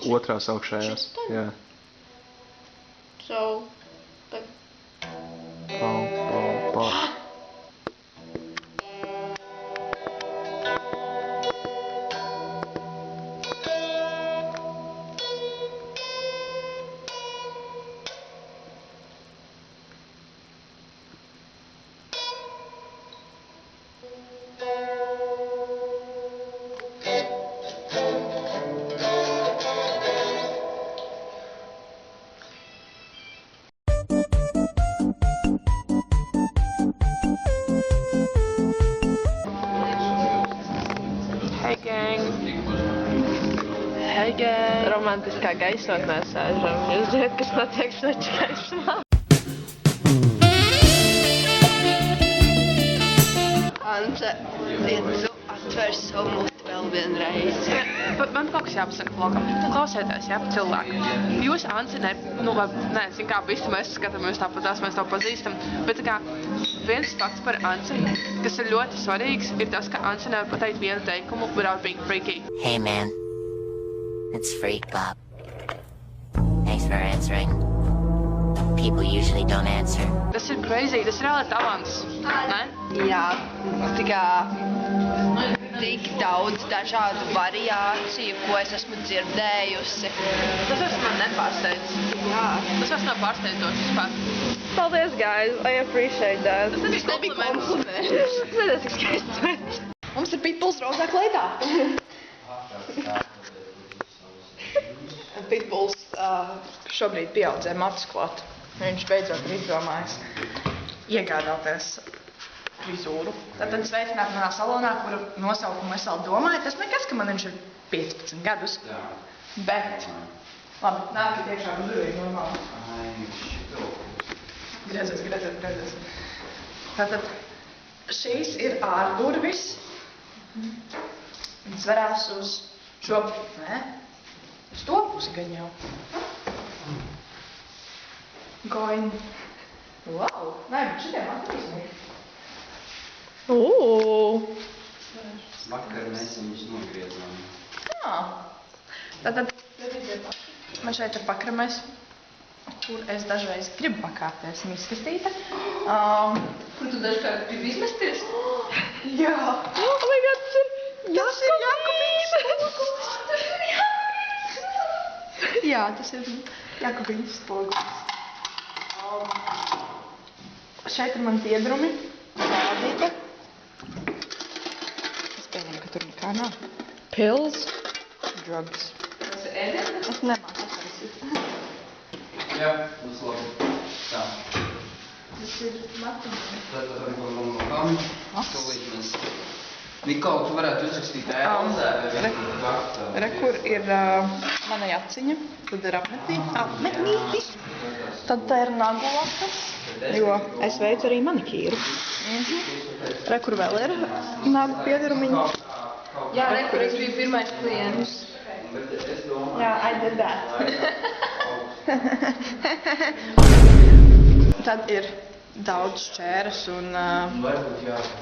otrās augšējās. Jā. So, Pau. Hey gang! Romantiskā gaisotnē sēžam. Jūs zināt, kas notiek šeit gaišanā? Ance, lūdzu, atver savu muti vēl vienreiz. Man kaut kas jāpasaka vlogam. Klausieties, jā, cilvēki. Jūs, Anci, zin kā, visi mēs skatāmies tāpatās, mēs to pazīstam, bet tā kā viens fakts par Anci, kas ir ļoti svarīgs, ir tas, ka Anci nevar pateikt vienu teikumu without being freaky. Hey man, it's Freak Bob. Thanks for answering. People usually don't answer. Tas ir crazy, tas reāli talants, ne? Jā, tik daudz dažādu variāciju, ko es esmu dzirdējusi. Tas vairs man nepārsteidz. Jā. Tas vairs nav pārsteidzoši vispār. Paldies, guys. I appreciate that. Tas nebija kompliments. Tas nebija tik skaists. Mums ir Pitbulls rozā kleitā. Pitbulls šobrīd pieaudzē matus klāt. Viņš beidzot ir izdomājis iegādāties frizūru. Tātad sveicināt manā salonā, kuru nosaukumu es vēl domāju. Tas nekas, ka man viņš ir 15 gadus. Bet, labi, nākat iekšā uz durvīm normāli. Griezies. Tātad šīs ir ārdurvis. Viņas varās uz šo, uz to pusi gan jau. Going. Wow, nē, bet šitiem attīsnīgi. Vakar mēs viņus nogriezām. Jā. Tātad, man šeit ir pakramais, kur es dažreiz gribu pakāpties un izskastīta. Kur tu dažkārt gribi izmesties? Jā. Oh my God, tas ir Jakubīns. Jā, tas ir Jakubīns spogulis. Šeit ir man piedrumi. Rādīta. Es pieņemu, ka tur nekā nav. Pills. Drugs. Tas ir ēdienas? Es nemāku atsaisīt. Jā, tas labi. Tā. Tas ir matiņi. Tad varam tūlīt mēs... Nikola, tu varētu uzrakstīt ēlzē vai vienkārši Re, kur ir mana jaciņa. Tad ir apmetnīti. Tad tā ir nagulaka. Jo es veicu arī manikīru. Re, kur vēl ir nagu piedarumiņi. Jā, re, kur es biju pirmais klients. Jā, I did that. Tad ir daudz šķēras un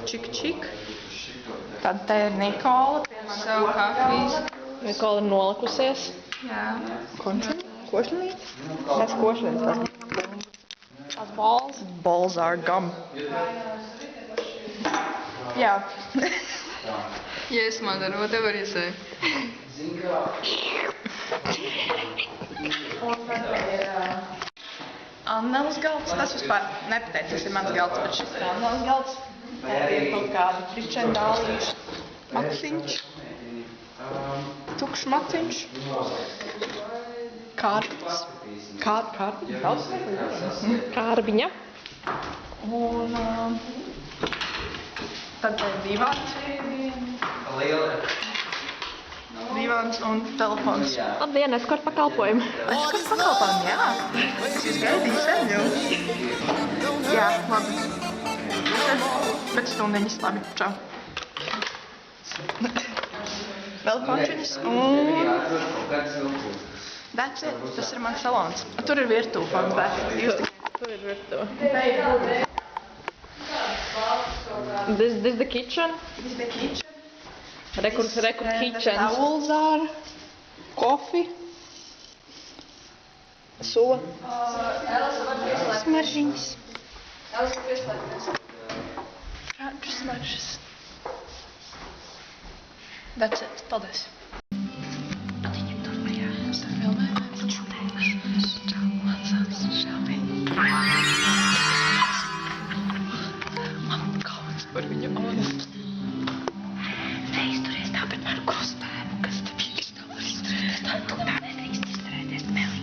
čik. Tad te ir Nikola. Savu kafijas. Nikola ir nolikusies. Jā. Košļinīt? Nes košļinīt. Tās balls. Balls are gum. Jā. Yes, mother, whatever you say. Un tad ir Annelas galds. Tas vispār nepateic, tas ir mans galds, bet šis ir Annelas galds. Tā ir kaut kāda fričendāliņš, maksiņš, tukšs maksiņš, kārtas, kārbiņa. Un tad ir divāns un telefons. Labdien, eskort pakalpojumu. Eskort pakalpojumu, jā. Es jūs gaidīju sen jau. Jā, labi. Bet stundiņas, labi, čau. Vēl končiņas un... That's it, tas ir mans salons. Tur ir virtuve, fun fact. Tur ir virtuve. This the kitchen? This the kitchen. Rekur kitchen. Towels are, coffee, Suva. Smaržīņas. Franču smaržas. That's it. Paldies. Par viņu Anu. Neizturies tāpēc ar kostēmu, kas tev īstam var izturēties. Tu nedrīkst izturēties, Meli.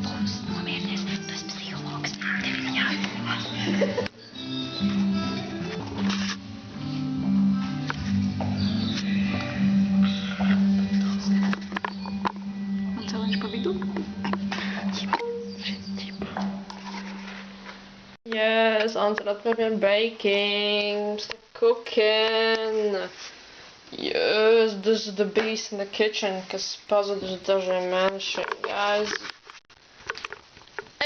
Lūdzu, nomierinies, tu esi psihologs. Tev ir jāatcerās. Un celiņš pa vidu. Yes, Ants ir atpakaļ baking, cooking. Yes, this is the beast in the kitchen, kas pazudus dažiem mēnešiem, guys.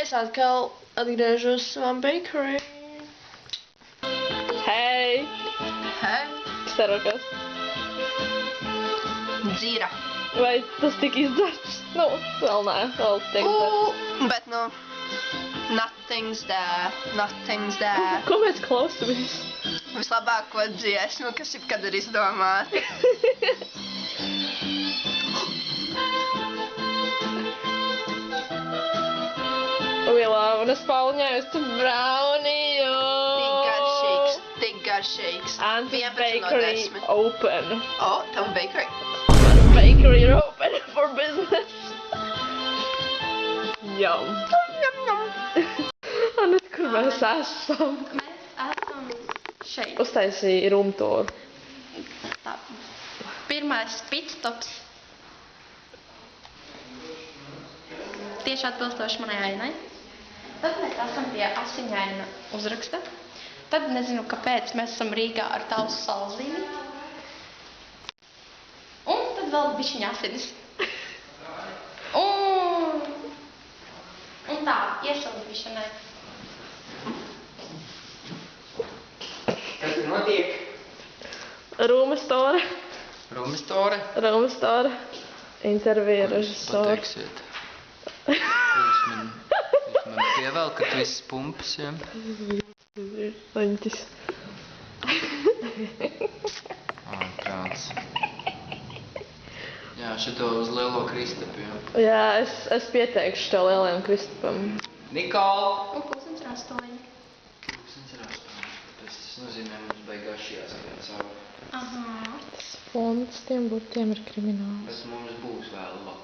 Es atkal atgriežos savā bakery. Hei! Hei. Kas te rokas? Dzīra. Vai tas tika izdzerts? Nu, vēl nē, vēl tiek izdzerts. Bet nu, nothing's there, nothing's there. Ko mēs klausamies? Vislabāko dziesmu, kas jebkad ir izdomāta. We love un es pauliņājos tu brownie. Tik garšīgs. Ants 11 no bakery 10. open. O, tavu bakery. Bakery ir open for business. Yum. Anet, kur mēs esam? Mēs esam šeit. Uztaisīja rumtoru. Tā. Pirmais pitstops. Tieši atbilstoši manai ainai. Tad mēs esam pie asiņaina uzraksta. Tad nezinu, kāpēc mēs esam Rīgā ar tausu salzīmi. Un tad vēl bišķiņa asinis. Un tā, iesildīšanai. Kas tur notiek? Rūmestore. Rumestore? Rūmestore. Intervija režisori. Pateiksiet. Jūs man pievelkat visas pumpas, ja? Aņķis. Prāts. Jā, šito uz lielo Kristapu, jā. Jā, es pieteikšu tev lielajam Kristupam. Nikola! Un 7:08. Tāpēc tas nozīmē, mums beigās jāskrien cauri. Aha. Tas fonds tiem burtiem ir krimināls. Bet mums būs vēl labāk.